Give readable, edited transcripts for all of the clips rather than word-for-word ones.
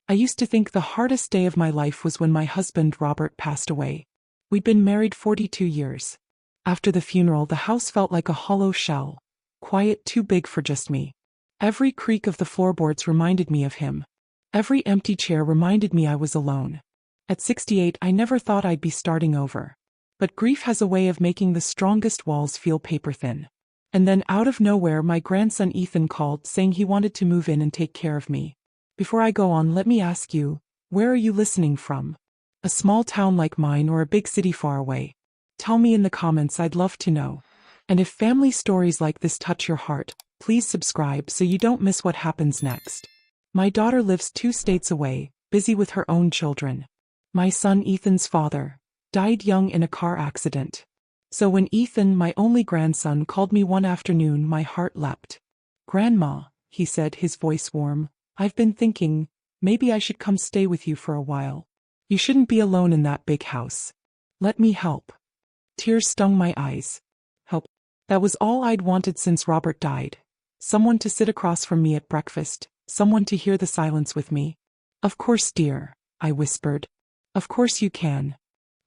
I used to think the hardest day of my life was when my husband Robert passed away. We'd been married 42 years. After the funeral, the house felt like a hollow shell, quiet, too big for just me. Every creak of the floorboards reminded me of him. Every empty chair reminded me I was alone. At 68, I never thought I'd be starting over. But grief has a way of making the strongest walls feel paper thin. And then out of nowhere, my grandson Ethan called, saying he wanted to move in and take care of me. Before I go on, let me ask you, where are you listening from? A small town like mine or a big city far away? Tell me in the comments, I'd love to know. And if family stories like this touch your heart, please subscribe so you don't miss what happens next. My daughter lives 2 states away, busy with her own children. My son Ethan's father died young in a car accident. So when Ethan, my only grandson, called me one afternoon, my heart leapt. "Grandma," he said, his voice warm, "I've been thinking, maybe I should come stay with you for a while. You shouldn't be alone in that big house. Let me help." Tears stung my eyes. Help. That was all I'd wanted since Robert died. Someone to sit across from me at breakfast, someone to hear the silence with me. "Of course, dear," I whispered. "Of course you can."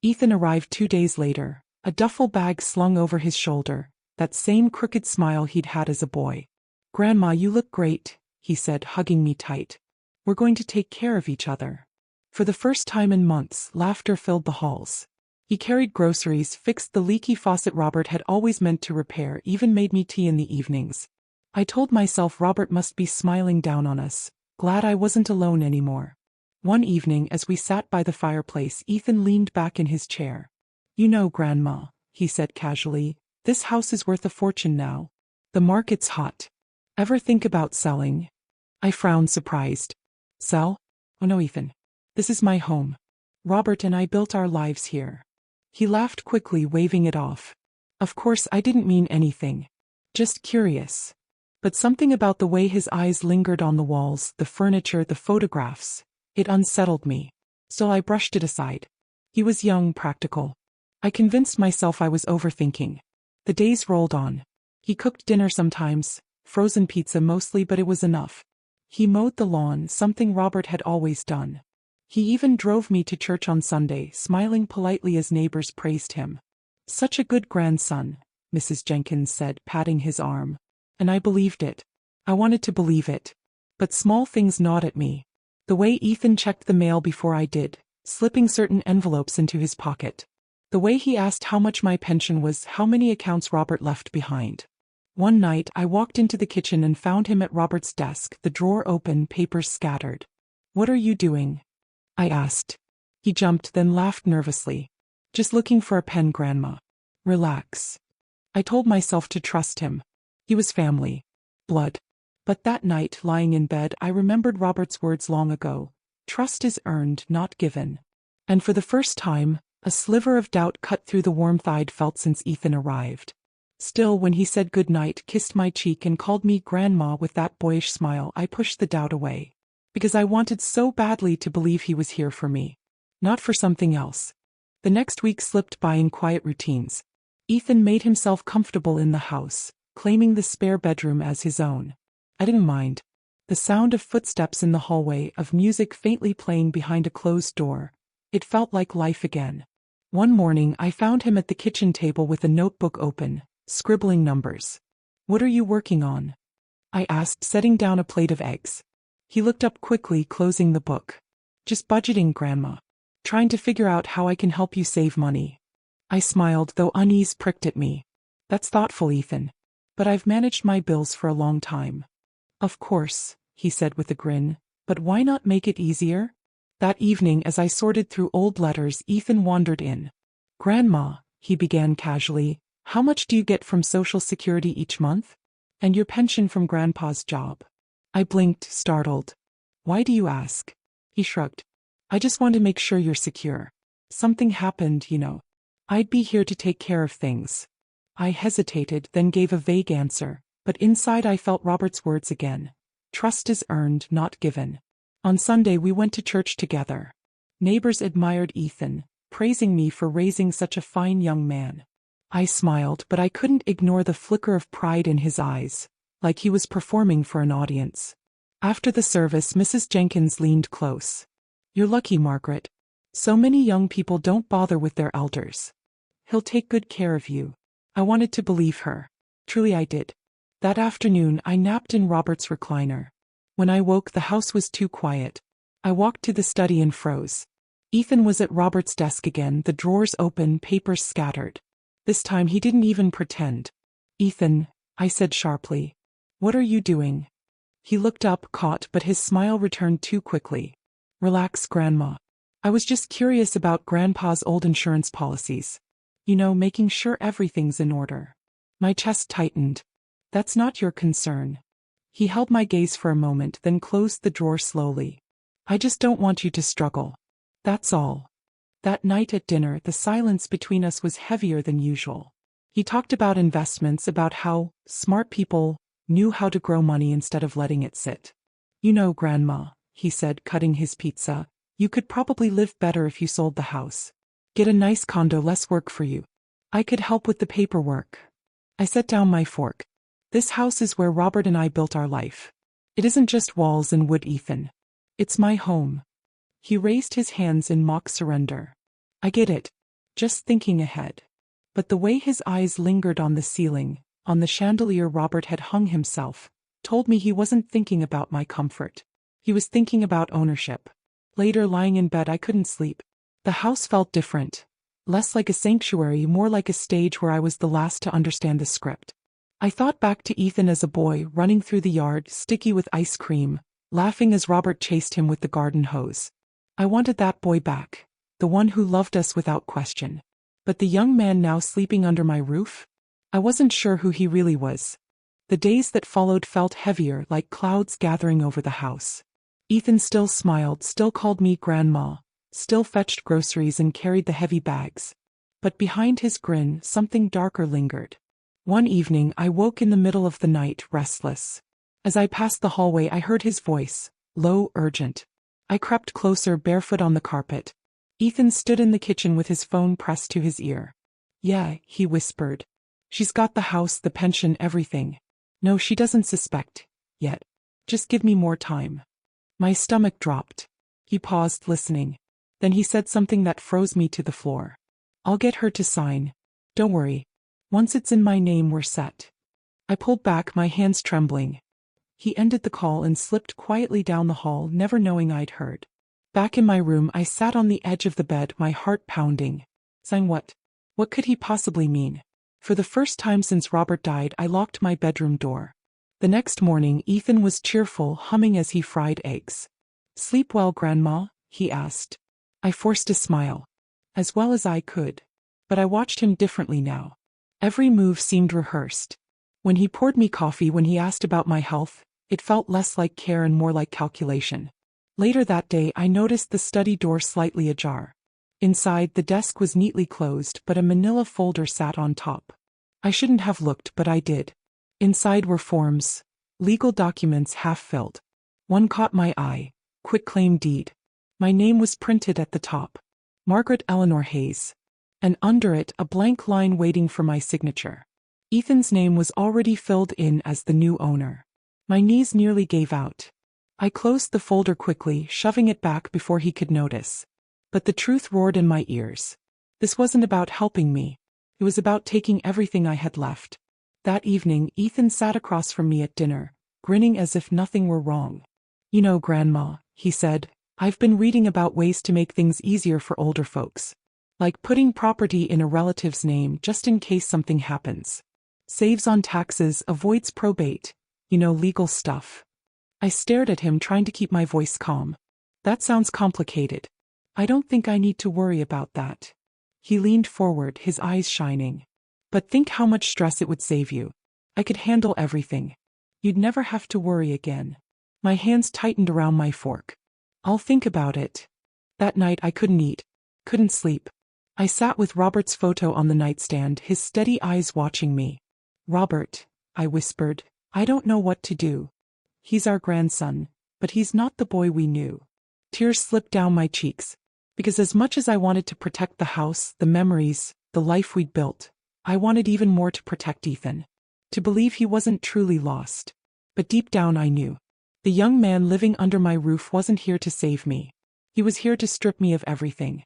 Ethan arrived 2 days later, a duffel bag slung over his shoulder, that same crooked smile he'd had as a boy. "Grandma, you look great," he said, hugging me tight. "We're going to take care of each other." For the first time in months, laughter filled the halls. He carried groceries, fixed the leaky faucet Robert had always meant to repair, even made me tea in the evenings. I told myself Robert must be smiling down on us, glad I wasn't alone anymore. One evening, as we sat by the fireplace, Ethan leaned back in his chair. "You know, Grandma," he said casually, "this house is worth a fortune now. The market's hot. Ever think about selling?" I frowned, surprised. "Sell? Oh no, Ethan. This is my home. Robert and I built our lives here." He laughed quickly, waving it off. Of course, I didn't mean anything. Just curious. But something about the way his eyes lingered on the walls, the furniture, the photographs, it unsettled me. So I brushed it aside. He was young, practical. I convinced myself I was overthinking. The days rolled on. He cooked dinner sometimes, frozen pizza mostly, but it was enough. He mowed the lawn, something Robert had always done. He even drove me to church on Sunday, smiling politely as neighbors praised him. "Such a good grandson," Mrs. Jenkins said, patting his arm. And I believed it. I wanted to believe it. But small things gnawed at me. The way Ethan checked the mail before I did, slipping certain envelopes into his pocket. The way he asked how much my pension was, how many accounts Robert left behind. One night, I walked into the kitchen and found him at Robert's desk, the drawer open, papers scattered. "What are you doing?" I asked. He jumped, then laughed nervously. "Just looking for a pen, Grandma." "Relax." I told myself to trust him. He was family. Blood. But that night, lying in bed, I remembered Robert's words long ago. "Trust is earned, not given." And for the first time, a sliver of doubt cut through the warmth I'd felt since Ethan arrived. Still, when he said goodnight, kissed my cheek, and called me Grandma with that boyish smile, I pushed the doubt away. Because I wanted so badly to believe he was here for me. Not for something else. The next week slipped by in quiet routines. Ethan made himself comfortable in the house, claiming the spare bedroom as his own. I didn't mind. The sound of footsteps in the hallway, of music faintly playing behind a closed door. It felt like life again. One morning, I found him at the kitchen table with a notebook open, scribbling numbers. "What are you working on?" I asked, setting down a plate of eggs. He looked up quickly, closing the book. "Just budgeting, Grandma. Trying to figure out how I can help you save money." I smiled, though unease pricked at me. "That's thoughtful, Ethan. But I've managed my bills for a long time." "Of course," he said with a grin, "but why not make it easier?" That evening, as I sorted through old letters, Ethan wandered in. "Grandma," he began casually, "how much do you get from Social Security each month? And your pension from Grandpa's job?" I blinked, startled. "Why do you ask?" He shrugged. "I just want to make sure you're secure. Something happened, you know. I'd be here to take care of things." I hesitated, then gave a vague answer, but inside I felt Robert's words again. Trust is earned, not given. On Sunday we went to church together. Neighbors admired Ethan, praising me for raising such a fine young man. I smiled, but I couldn't ignore the flicker of pride in his eyes, like he was performing for an audience. After the service, Mrs. Jenkins leaned close. "You're lucky, Margaret. So many young people don't bother with their elders. He'll take good care of you." I wanted to believe her. Truly I did. That afternoon, I napped in Robert's recliner. When I woke, the house was too quiet. I walked to the study and froze. Ethan was at Robert's desk again, the drawers open, papers scattered. This time he didn't even pretend. "Ethan," I said sharply, "what are you doing?" He looked up, caught, but his smile returned too quickly. "Relax, Grandma. I was just curious about Grandpa's old insurance policies. You know, making sure everything's in order." My chest tightened. "That's not your concern." He held my gaze for a moment, then closed the drawer slowly. "I just don't want you to struggle. That's all." That night at dinner, the silence between us was heavier than usual. He talked about investments, about how smart people knew how to grow money instead of letting it sit. "You know, Grandma," he said, cutting his pizza, "you could probably live better if you sold the house. Get a nice condo, less work for you. I could help with the paperwork." I set down my fork. "This house is where Robert and I built our life. It isn't just walls and wood, Ethan. It's my home." He raised his hands in mock surrender. "I get it. Just thinking ahead." But the way his eyes lingered on the ceiling, on the chandelier Robert had hung himself, told me he wasn't thinking about my comfort. He was thinking about ownership. Later, lying in bed, I couldn't sleep. The house felt different. Less like a sanctuary, more like a stage where I was the last to understand the script. I thought back to Ethan as a boy, running through the yard, sticky with ice cream, laughing as Robert chased him with the garden hose. I wanted that boy back, the one who loved us without question. But the young man now sleeping under my roof? I wasn't sure who he really was. The days that followed felt heavier, like clouds gathering over the house. Ethan still smiled, still called me Grandma, still fetched groceries and carried the heavy bags. But behind his grin, something darker lingered. One evening, I woke in the middle of the night, restless. As I passed the hallway, I heard his voice, low, urgent. I crept closer, barefoot on the carpet. Ethan stood in the kitchen with his phone pressed to his ear. "Yeah," he whispered. "She's got the house, the pension, everything. No, she doesn't suspect. Yet. Just give me more time." My stomach dropped. He paused, listening. Then he said something that froze me to the floor. "I'll get her to sign. Don't worry. Once it's in my name, we're set." I pulled back, my hands trembling. He ended the call and slipped quietly down the hall, never knowing I'd heard. Back in my room, I sat on the edge of the bed, my heart pounding. Sign what? What could he possibly mean? For the first time since Robert died, I locked my bedroom door. The next morning, Ethan was cheerful, humming as he fried eggs. "Sleep well, Grandma?" he asked. I forced a smile. As well as I could. But I watched him differently now. Every move seemed rehearsed. When he poured me coffee, when he asked about my health, it felt less like care and more like calculation. Later that day, I noticed the study door slightly ajar. Inside, the desk was neatly closed, but a manila folder sat on top. I shouldn't have looked, but I did. Inside were forms, legal documents half filled. One caught my eye, quitclaim deed. My name was printed at the top. Margaret Eleanor Hayes. And under it, a blank line waiting for my signature. Ethan's name was already filled in as the new owner. My knees nearly gave out. I closed the folder quickly, shoving it back before he could notice. But the truth roared in my ears. This wasn't about helping me. It was about taking everything I had left. That evening, Ethan sat across from me at dinner, grinning as if nothing were wrong. "You know, Grandma," he said, "I've been reading about ways to make things easier for older folks. Like putting property in a relative's name just in case something happens. Saves on taxes, avoids probate. You know, legal stuff." I stared at him, trying to keep my voice calm. "That sounds complicated. I don't think I need to worry about that." He leaned forward, his eyes shining. "But think how much stress it would save you. I could handle everything. You'd never have to worry again." My hands tightened around my fork. "I'll think about it." That night I couldn't eat, couldn't sleep. I sat with Robert's photo on the nightstand, his steady eyes watching me. "Robert," I whispered, "I don't know what to do. He's our grandson, but he's not the boy we knew." Tears slipped down my cheeks. Because as much as I wanted to protect the house, the memories, the life we'd built, I wanted even more to protect Ethan. To believe he wasn't truly lost. But deep down I knew. The young man living under my roof wasn't here to save me. He was here to strip me of everything.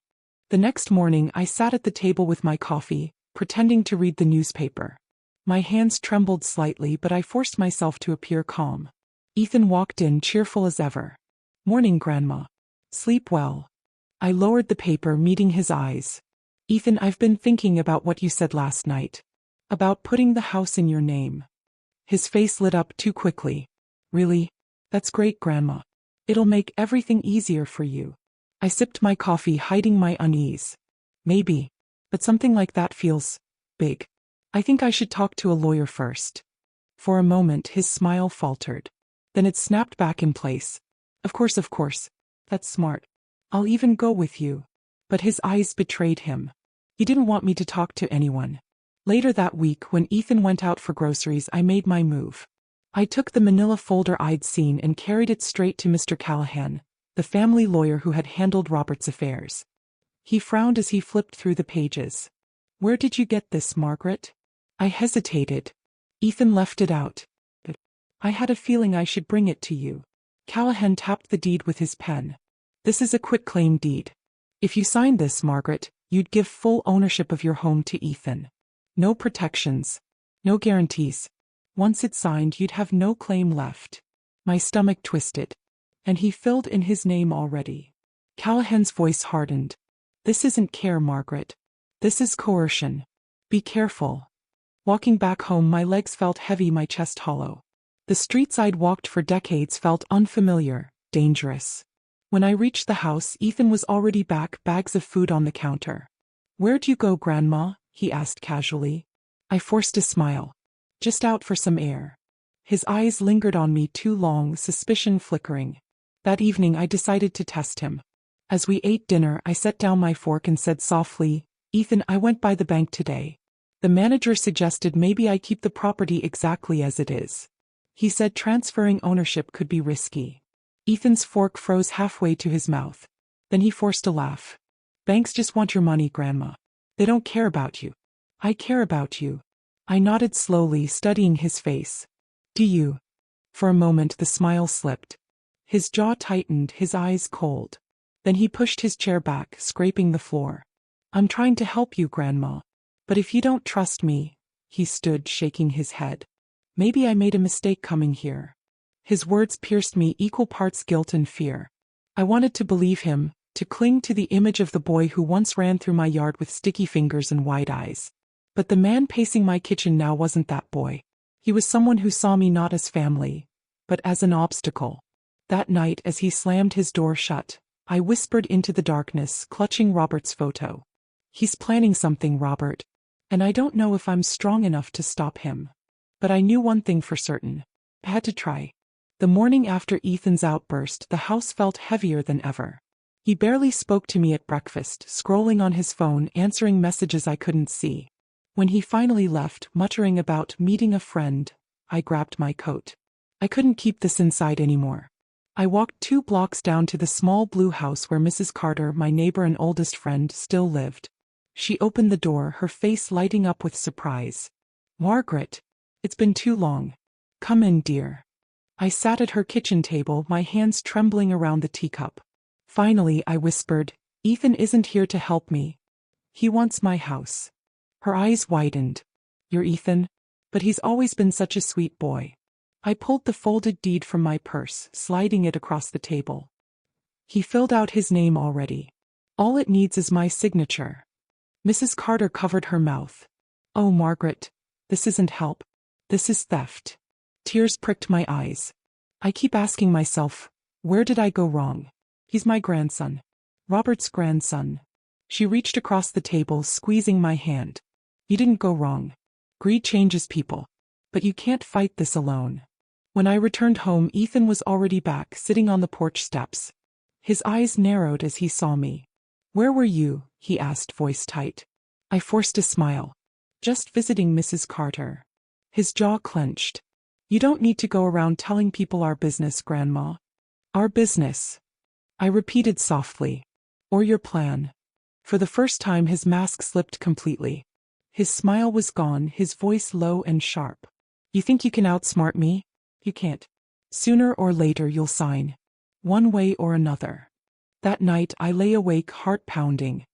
The next morning I sat at the table with my coffee, pretending to read the newspaper. My hands trembled slightly, but I forced myself to appear calm. Ethan walked in, cheerful as ever. "Morning, Grandma. Sleep well." I lowered the paper, meeting his eyes. "Ethan, I've been thinking about what you said last night. About putting the house in your name." His face lit up too quickly. "Really? That's great, Grandma. It'll make everything easier for you." I sipped my coffee, hiding my unease. "Maybe. But something like that feels big. I think I should talk to a lawyer first." For a moment his smile faltered. Then it snapped back in place. Of course. That's smart. I'll even go with you." But his eyes betrayed him. He didn't want me to talk to anyone. Later that week, when Ethan went out for groceries, I made my move. I took the manila folder I'd seen and carried it straight to Mr. Callahan, the family lawyer who had handled Robert's affairs. He frowned as he flipped through the pages. "Where did you get this, Margaret?" I hesitated. "Ethan left it out. But I had a feeling I should bring it to you." Callahan tapped the deed with his pen. "This is a quitclaim deed. If you signed this, Margaret, you'd give full ownership of your home to Ethan. No protections. No guarantees. Once it's signed, you'd have no claim left." My stomach twisted. "And he filled in his name already." Callahan's voice hardened. "This isn't care, Margaret. This is coercion. Be careful." Walking back home, my legs felt heavy, my chest hollow. The streets I'd walked for decades felt unfamiliar, dangerous. When I reached the house, Ethan was already back, bags of food on the counter. "Where'd you go, Grandma?" he asked casually. I forced a smile. "Just out for some air." His eyes lingered on me too long, suspicion flickering. That evening I decided to test him. As we ate dinner, I set down my fork and said softly, "Ethan, I went by the bank today. The manager suggested maybe I keep the property exactly as it is. He said transferring ownership could be risky." Ethan's fork froze halfway to his mouth. Then he forced a laugh. "Banks just want your money, Grandma. They don't care about you." "I care about you." I nodded slowly, studying his face. "Do you?" For a moment the smile slipped. His jaw tightened, his eyes cold. Then he pushed his chair back, scraping the floor. "I'm trying to help you, Grandma. But if you don't trust me," he stood, shaking his head. "Maybe I made a mistake coming here." His words pierced me, equal parts guilt and fear. I wanted to believe him, to cling to the image of the boy who once ran through my yard with sticky fingers and wide eyes. But the man pacing my kitchen now wasn't that boy. He was someone who saw me not as family, but as an obstacle. That night, as he slammed his door shut, I whispered into the darkness, clutching Robert's photo. "He's planning something, Robert. And I don't know if I'm strong enough to stop him." But I knew one thing for certain. I had to try. The morning after Ethan's outburst, the house felt heavier than ever. He barely spoke to me at breakfast, scrolling on his phone, answering messages I couldn't see. When he finally left, muttering about meeting a friend, I grabbed my coat. I couldn't keep this inside anymore. I walked 2 blocks down to the small blue house where Mrs. Carter, my neighbor and oldest friend, still lived. She opened the door, her face lighting up with surprise. "Margaret, it's been too long. Come in, dear." I sat at her kitchen table, my hands trembling around the teacup. Finally, I whispered, "Ethan isn't here to help me. He wants my house." Her eyes widened. "You're Ethan? But he's always been such a sweet boy." I pulled the folded deed from my purse, sliding it across the table. "He filled out his name already. All it needs is my signature." Mrs. Carter covered her mouth. "Oh, Margaret, this isn't help. This is theft." Tears pricked my eyes. I keep asking myself, where did I go wrong? He's my grandson. Robert's grandson. She reached across the table, squeezing my hand. "You didn't go wrong. Greed changes people. But you can't fight this alone." When I returned home, Ethan was already back, sitting on the porch steps. His eyes narrowed as he saw me. "Where were you?" he asked, voice tight. I forced a smile. "Just visiting Mrs. Carter." His jaw clenched. "You don't need to go around telling people our business, Grandma." "Our business," I repeated softly. "Or your plan." For the first time his mask slipped completely. His smile was gone, his voice low and sharp. "You think you can outsmart me? You can't. Sooner or later you'll sign. One way or another. That night I lay awake, heart pounding.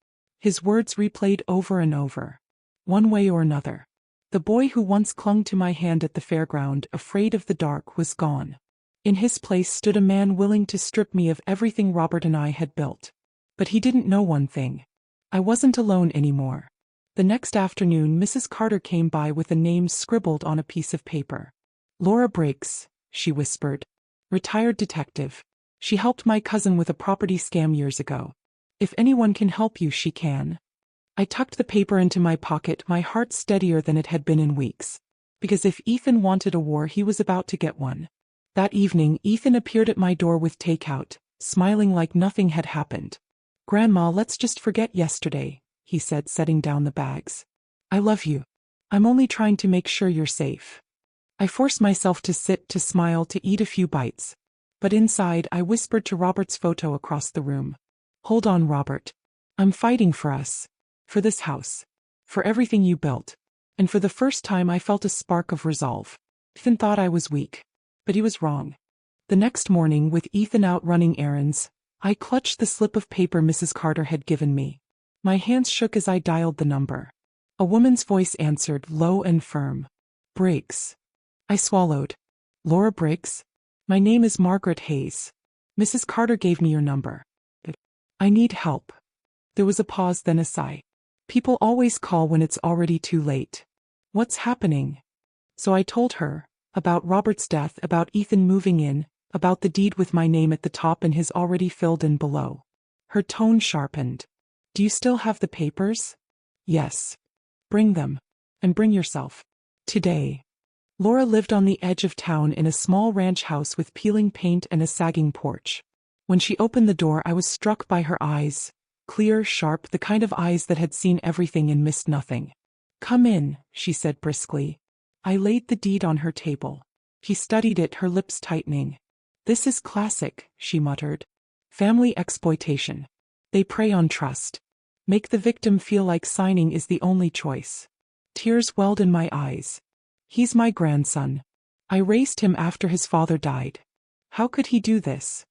His words replayed over and over. One way or another. The boy who once clung to my hand at the fairground, afraid of the dark, was gone. In his place stood a man willing to strip me of everything Robert and I had built. But he didn't know one thing. I wasn't alone anymore. The next afternoon Mrs. Carter came by with a name scribbled on a piece of paper. Laura Briggs, she whispered. Retired detective. She helped my cousin with a property scam years ago. If anyone can help you, she can. I tucked the paper into my pocket, my heart steadier than it had been in weeks. Because if Ethan wanted a war, he was about to get one. That evening, Ethan appeared at my door with takeout, smiling like nothing had happened. Grandma, let's just forget yesterday, he said, setting down the bags. I love you. I'm only trying to make sure you're safe. I forced myself to sit, to smile, to eat a few bites. But inside, I whispered to Robert's photo across the room. Hold on, Robert. I'm fighting for us. For this house. For everything you built. And for the first time I felt a spark of resolve. Ethan thought I was weak. But he was wrong. The next morning, with Ethan out running errands, I clutched the slip of paper Mrs. Carter had given me. My hands shook as I dialed the number. A woman's voice answered, low and firm. Briggs. I swallowed. Laura Briggs? My name is Margaret Hayes. Mrs. Carter gave me your number. I need help. There was a pause, then a sigh. People always call when it's already too late. What's happening? So I told her. About Robert's death, about Ethan moving in, about the deed with my name at the top and his already filled in below. Her tone sharpened. Do you still have the papers? Yes. Bring them. And bring yourself. Today. Laura lived on the edge of town in a small ranch house with peeling paint and a sagging porch. When she opened the door, I was struck by her eyes. Clear, sharp, the kind of eyes that had seen everything and missed nothing. Come in, she said briskly. I laid the deed on her table. She studied it, her lips tightening. This is classic, she muttered. Family exploitation. They prey on trust. Make the victim feel like signing is the only choice. Tears welled in my eyes. He's my grandson. I raised him after his father died. How could he do this?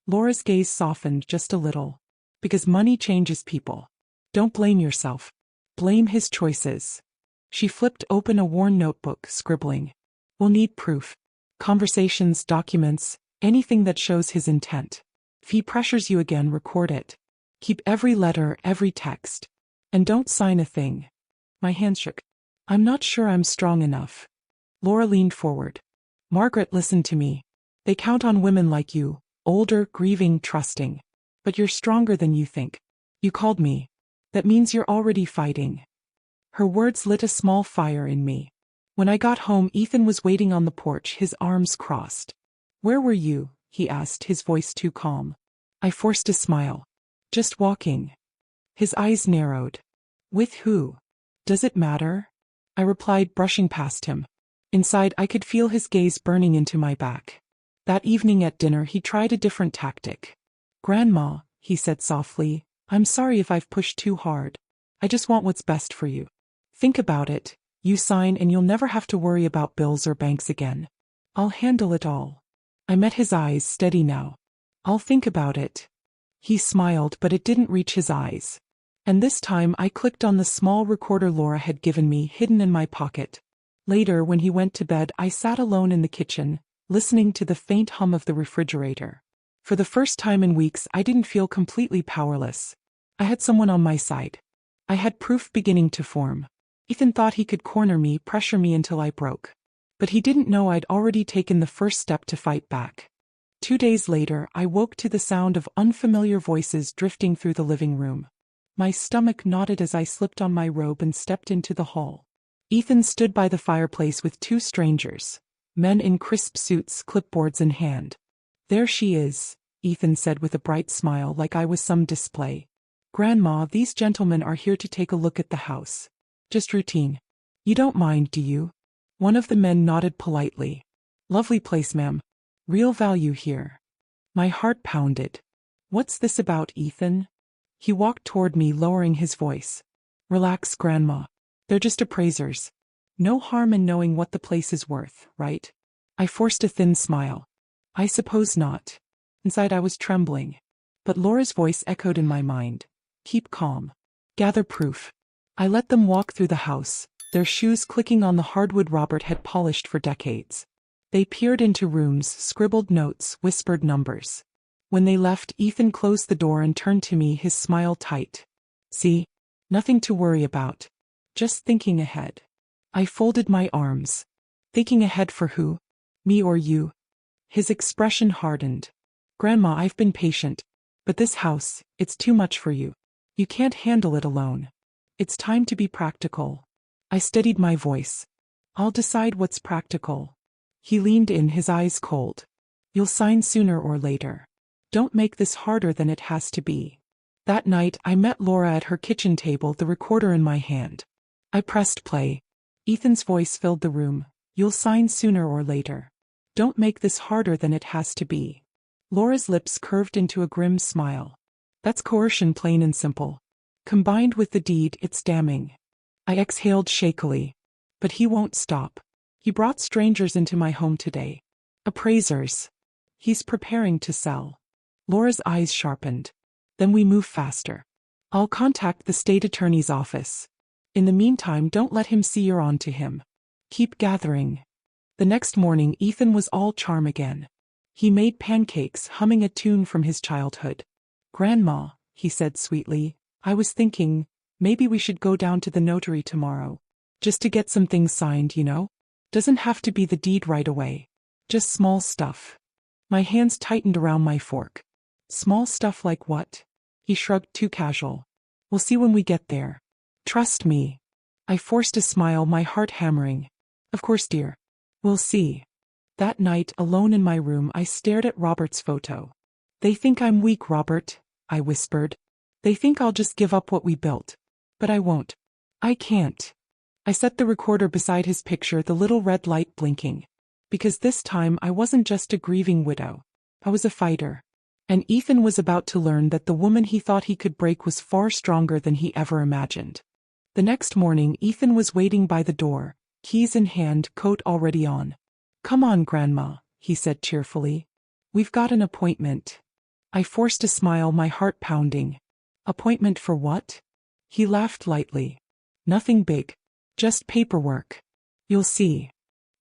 Laura's gaze softened just a little. Because money changes people. Don't blame yourself. Blame his choices. She flipped open a worn notebook, scribbling. We'll need proof. Conversations, documents, anything that shows his intent. If he pressures you again, record it. Keep every letter, every text. And don't sign a thing. My hands shook. I'm not sure I'm strong enough. Laura leaned forward. Margaret, listen to me. They count on women like you, older, grieving, trusting. But you're stronger than you think. You called me. That means you're already fighting. Her words lit a small fire in me. When I got home, Ethan was waiting on the porch, his arms crossed. Where were you? He asked, his voice too calm. I forced a smile. Just walking. His eyes narrowed. With who? Does it matter? I replied, brushing past him. Inside, I could feel his gaze burning into my back. That evening at dinner, he tried a different tactic. Grandma, he said softly, I'm sorry if I've pushed too hard. I just want what's best for you. Think about it. You sign and you'll never have to worry about bills or banks again. I'll handle it all. I met his eyes, steady now. I'll think about it. He smiled, but it didn't reach his eyes. And this time I clicked on the small recorder Laura had given me, hidden in my pocket. Later, when he went to bed, I sat alone in the kitchen, listening to the faint hum of the refrigerator. For the first time in weeks, I didn't feel completely powerless. I had someone on my side. I had proof beginning to form. Ethan thought he could corner me, pressure me until I broke. But he didn't know I'd already taken the first step to fight back. 2 days later, I woke to the sound of unfamiliar voices drifting through the living room. My stomach knotted as I slipped on my robe and stepped into the hall. Ethan stood by the fireplace with 2 strangers, men in crisp suits, clipboards in hand. There she is, Ethan said with a bright smile, like I was some display. Grandma, these gentlemen are here to take a look at the house. Just routine. You don't mind, do you? One of the men nodded politely. Lovely place, ma'am. Real value here. My heart pounded. What's this about, Ethan? He walked toward me, lowering his voice. Relax, Grandma. They're just appraisers. No harm in knowing what the place is worth, right? I forced a thin smile. I suppose not. Inside I was trembling. But Laura's voice echoed in my mind. Keep calm. Gather proof. I let them walk through the house, their shoes clicking on the hardwood Robert had polished for decades. They peered into rooms, scribbled notes, whispered numbers. When they left, Ethan closed the door and turned to me, his smile tight. See? Nothing to worry about. Just thinking ahead. I folded my arms. Thinking ahead for who? Me or you? His expression hardened. Grandma, I've been patient. But this house, it's too much for you. You can't handle it alone. It's time to be practical. I steadied my voice. I'll decide what's practical. He leaned in, his eyes cold. You'll sign sooner or later. Don't make this harder than it has to be. That night, I met Laura at her kitchen table, the recorder in my hand. I pressed play. Ethan's voice filled the room. You'll sign sooner or later. Don't make this harder than it has to be. Laura's lips curved into a grim smile. That's coercion, plain and simple. Combined with the deed, it's damning. I exhaled shakily. But he won't stop. He brought strangers into my home today. Appraisers. He's preparing to sell. Laura's eyes sharpened. Then we move faster. I'll contact the state attorney's office. In the meantime, don't let him see you're on to him. Keep gathering. The next morning, Ethan was all charm again. He made pancakes, humming a tune from his childhood. Grandma, he said sweetly, I was thinking, maybe we should go down to the notary tomorrow. Just to get some things signed, you know? Doesn't have to be the deed right away. Just small stuff. My hands tightened around my fork. Small stuff like what? He shrugged, too casual. We'll see when we get there. Trust me. I forced a smile, my heart hammering. Of course, dear. We'll see. That night, alone in my room, I stared at Robert's photo. They think I'm weak, Robert, I whispered. They think I'll just give up what we built. But I won't. I can't. I set the recorder beside his picture, the little red light blinking. Because this time I wasn't just a grieving widow. I was a fighter. And Ethan was about to learn that the woman he thought he could break was far stronger than he ever imagined. The next morning, Ethan was waiting by the door, keys in hand, coat already on. Come on, Grandma, he said cheerfully. We've got an appointment. I forced a smile, my heart pounding. Appointment for what? He laughed lightly. Nothing big. Just paperwork. You'll see.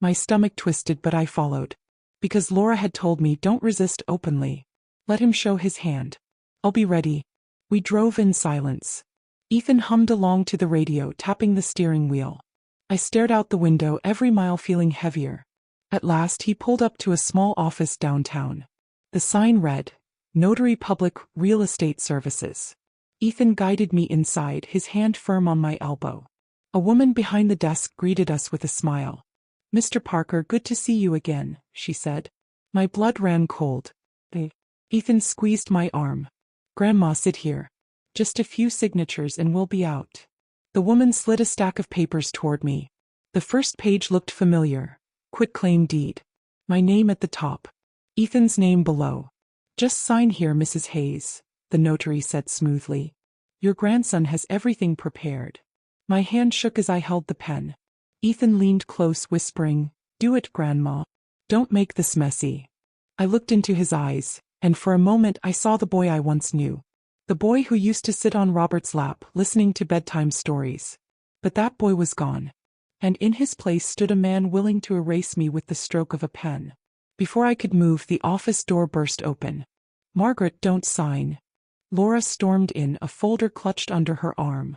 My stomach twisted, but I followed. Because Laura had told me, don't resist openly. Let him show his hand. I'll be ready. We drove in silence. Ethan hummed along to the radio, tapping the steering wheel. I stared out the window, every mile feeling heavier. At last he pulled up to a small office downtown. The sign read, Notary Public Real Estate Services. Ethan guided me inside, his hand firm on my elbow. A woman behind the desk greeted us with a smile. Mr. Parker, good to see you again, she said. My blood ran cold. Ethan squeezed my arm. Grandma, sit here. Just a few signatures and we'll be out. The woman slid a stack of papers toward me. The first page looked familiar. Quitclaim deed. My name at the top. Ethan's name below. Just sign here, Mrs. Hayes, the notary said smoothly. Your grandson has everything prepared. My hand shook as I held the pen. Ethan leaned close, whispering, Do it, Grandma. Don't make this messy. I looked into his eyes, and for a moment I saw the boy I once knew. The boy who used to sit on Robert's lap, listening to bedtime stories. But that boy was gone. And in his place stood a man willing to erase me with the stroke of a pen. Before I could move, the office door burst open. Margaret, don't sign. Laura stormed in, a folder clutched under her arm.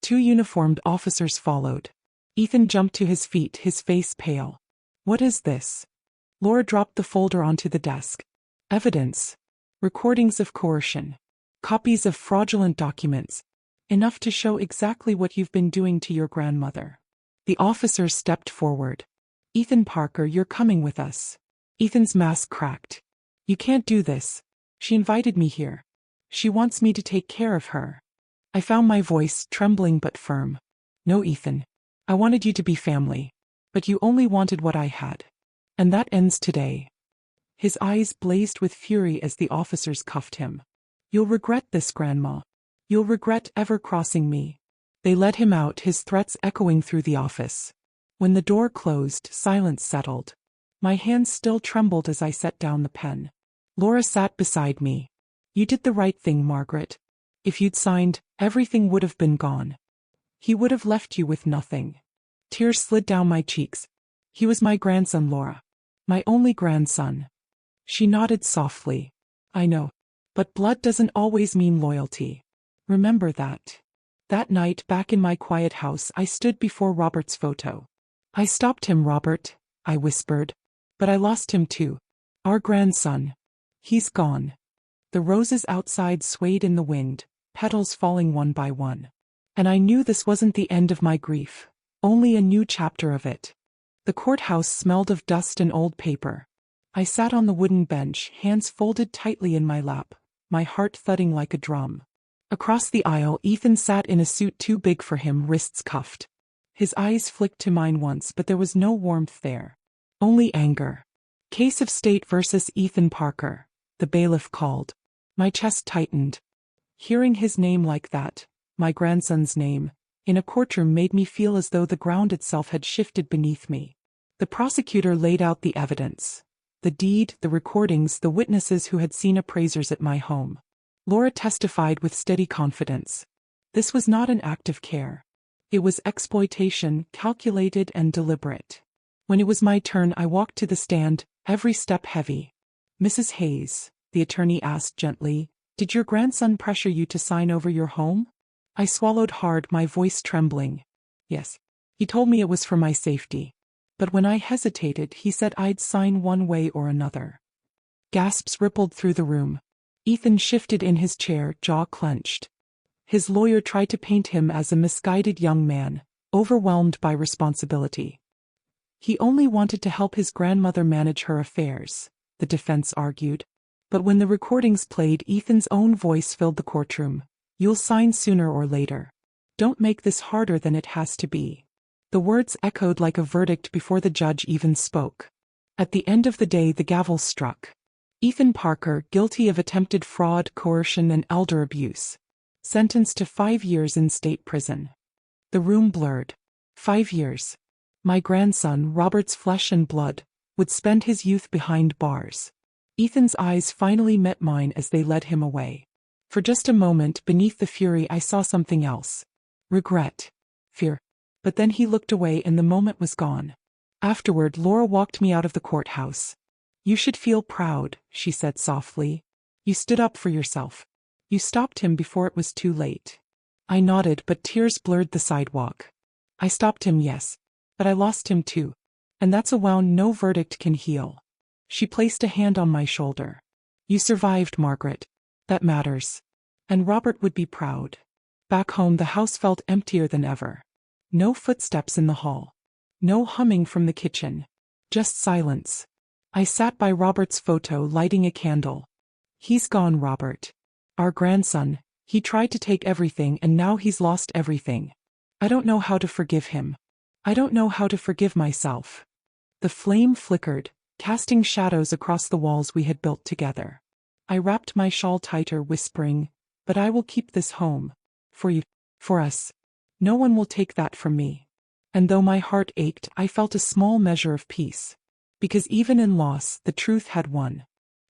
2 uniformed officers followed. Ethan jumped to his feet, his face pale. What is this? Laura dropped the folder onto the desk. Evidence. Recordings of coercion. Copies of fraudulent documents. Enough to show exactly what you've been doing to your grandmother. The officers stepped forward. Ethan Parker, you're coming with us. Ethan's mask cracked. You can't do this. She invited me here. She wants me to take care of her. I found my voice, trembling but firm. No, Ethan. I wanted you to be family. But you only wanted what I had. And that ends today. His eyes blazed with fury as the officers cuffed him. You'll regret this, Grandma. You'll regret ever crossing me. They led him out, his threats echoing through the office. When the door closed, silence settled. My hands still trembled as I set down the pen. Laura sat beside me. You did the right thing, Margaret. If you'd signed, everything would have been gone. He would have left you with nothing. Tears slid down my cheeks. He was my grandson, Laura. My only grandson. She nodded softly. I know. But blood doesn't always mean loyalty. Remember that. That night, back in my quiet house, I stood before Robert's photo. I stopped him, Robert, I whispered. But I lost him too. Our grandson. He's gone. The roses outside swayed in the wind, petals falling one by one. And I knew this wasn't the end of my grief, only a new chapter of it. The courthouse smelled of dust and old paper. I sat on the wooden bench, hands folded tightly in my lap, my heart thudding like a drum. Across the aisle, Ethan sat in a suit too big for him, wrists cuffed. His eyes flicked to mine once, but there was no warmth there. Only anger. Case of State versus Ethan Parker, the bailiff called. My chest tightened. Hearing his name like that, my grandson's name, in a courtroom made me feel as though the ground itself had shifted beneath me. The prosecutor laid out the evidence. The deed, the recordings, the witnesses who had seen appraisers at my home. Laura testified with steady confidence. This was not an act of care. It was exploitation, calculated and deliberate. When it was my turn, I walked to the stand, every step heavy. Mrs. Hayes, the attorney asked gently, did your grandson pressure you to sign over your home? I swallowed hard, my voice trembling. Yes. He told me it was for my safety. But when I hesitated, he said I'd sign one way or another. Gasps rippled through the room. Ethan shifted in his chair, jaw clenched. His lawyer tried to paint him as a misguided young man, overwhelmed by responsibility. He only wanted to help his grandmother manage her affairs, the defense argued. But when the recordings played, Ethan's own voice filled the courtroom. You'll sign sooner or later. Don't make this harder than it has to be. The words echoed like a verdict before the judge even spoke. At the end of the day, the gavel struck. Ethan Parker, guilty of attempted fraud, coercion, and elder abuse. Sentenced to 5 years in state prison. The room blurred. 5 years. My grandson, Robert's flesh and blood, would spend his youth behind bars. Ethan's eyes finally met mine as they led him away. For just a moment, beneath the fury, I saw something else. Regret. Fear. But then he looked away and the moment was gone. Afterward, Laura walked me out of the courthouse. You should feel proud, she said softly. You stood up for yourself. You stopped him before it was too late. I nodded, but tears blurred the sidewalk. I stopped him, yes. But I lost him too. And that's a wound no verdict can heal. She placed a hand on my shoulder. You survived, Margaret. That matters. And Robert would be proud. Back home, the house felt emptier than ever. No footsteps in the hall. No humming from the kitchen. Just silence. I sat by Robert's photo, lighting a candle. He's gone, Robert. Our grandson. He tried to take everything and now he's lost everything. I don't know how to forgive him. I don't know how to forgive myself. The flame flickered, casting shadows across the walls we had built together. I wrapped my shawl tighter, whispering, but I will keep this home. For you. For us. No one will take that from me. And though my heart ached, I felt a small measure of peace. Because even in loss, the truth had won.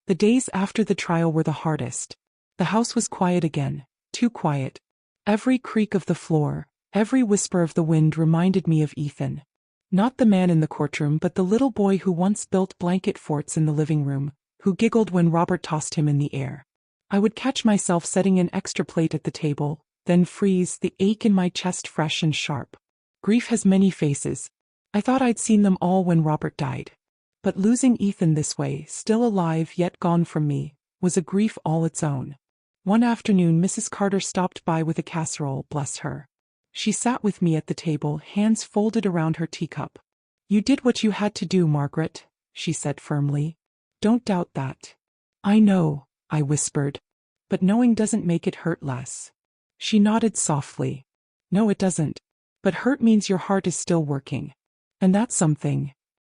The days after the trial were the hardest. The house was quiet again, too quiet. Every creak of the floor, every whisper of the wind reminded me of Ethan. Not the man in the courtroom, but the little boy who once built blanket forts in the living room, who giggled when Robert tossed him in the air. I would catch myself setting an extra plate at the table, then freeze, the ache in my chest fresh and sharp. Grief has many faces. I thought I'd seen them all when Robert died. But losing Ethan this way, still alive yet gone from me, was a grief all its own. One afternoon, Mrs. Carter stopped by with a casserole, bless her. She sat with me at the table, hands folded around her teacup. You did what you had to do, Margaret, she said firmly. Don't doubt that. I know, I whispered. But knowing doesn't make it hurt less. She nodded softly. No, it doesn't. But hurt means your heart is still working. And that's something.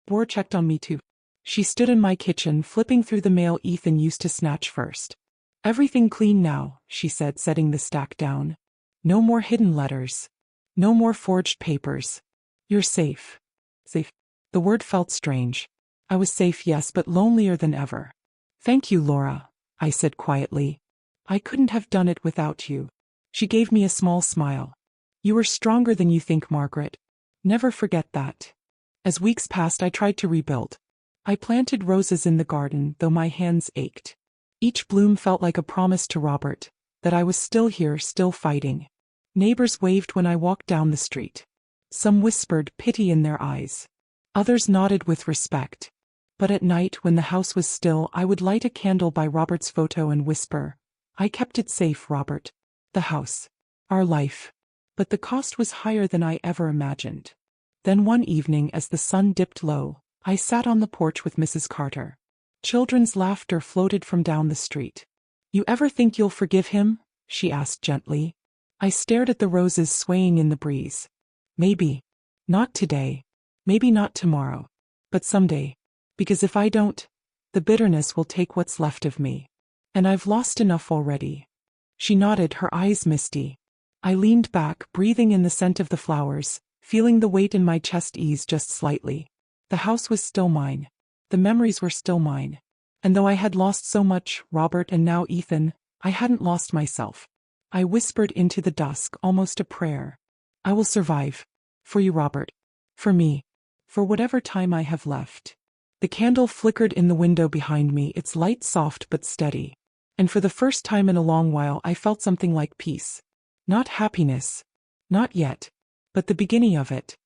Boar checked on me too. She stood in my kitchen, flipping through the mail Ethan used to snatch first. Everything clean now, she said, setting the stack down. No more hidden letters. No more forged papers. You're safe. Safe. The word felt strange. I was safe, yes, but lonelier than ever. Thank you, Laura, I said quietly. I couldn't have done it without you. She gave me a small smile. You were stronger than you think, Margaret. Never forget that. As weeks passed, I tried to rebuild. I planted roses in the garden, though my hands ached. Each bloom felt like a promise to Robert that I was still here, still fighting. Neighbors waved when I walked down the street. Some whispered pity in their eyes. Others nodded with respect. But at night, when the house was still, I would light a candle by Robert's photo and whisper, I kept it safe, Robert. The house. Our life. But the cost was higher than I ever imagined. Then one evening, as the sun dipped low, I sat on the porch with Mrs. Carter. Children's laughter floated from down the street. You ever think you'll forgive him? She asked gently. I stared at the roses swaying in the breeze. Maybe. Not today. Maybe not tomorrow. But someday. Because if I don't, the bitterness will take what's left of me. And I've lost enough already. She nodded, her eyes misty. I leaned back, breathing in the scent of the flowers, feeling the weight in my chest ease just slightly. The house was still mine. The memories were still mine. And though I had lost so much, Robert and now Ethan, I hadn't lost myself. I whispered into the dusk, almost a prayer. I will survive. For you, Robert. For me. For whatever time I have left. The candle flickered in the window behind me, its light soft but steady. And for the first time in a long while I felt something like peace. Not happiness. Not yet. But the beginning of it.